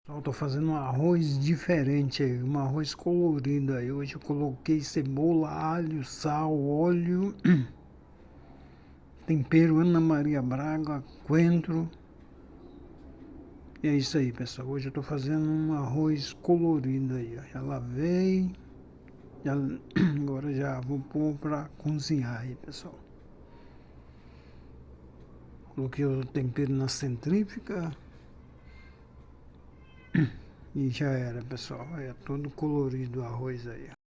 Pessoal, tô fazendo um arroz diferente aí, um arroz colorido aí. Hoje eu coloquei cebola, alho, sal, óleo, tempero Ana Maria Braga, coentro. E é isso aí, pessoal. Hoje eu tô fazendo um arroz colorido aí, ó. Já lavei, já, agora já vou pôr pra cozinhar aí, pessoal. Coloquei o tempero na centrífuga e já era, pessoal. É todo colorido o arroz aí, ó.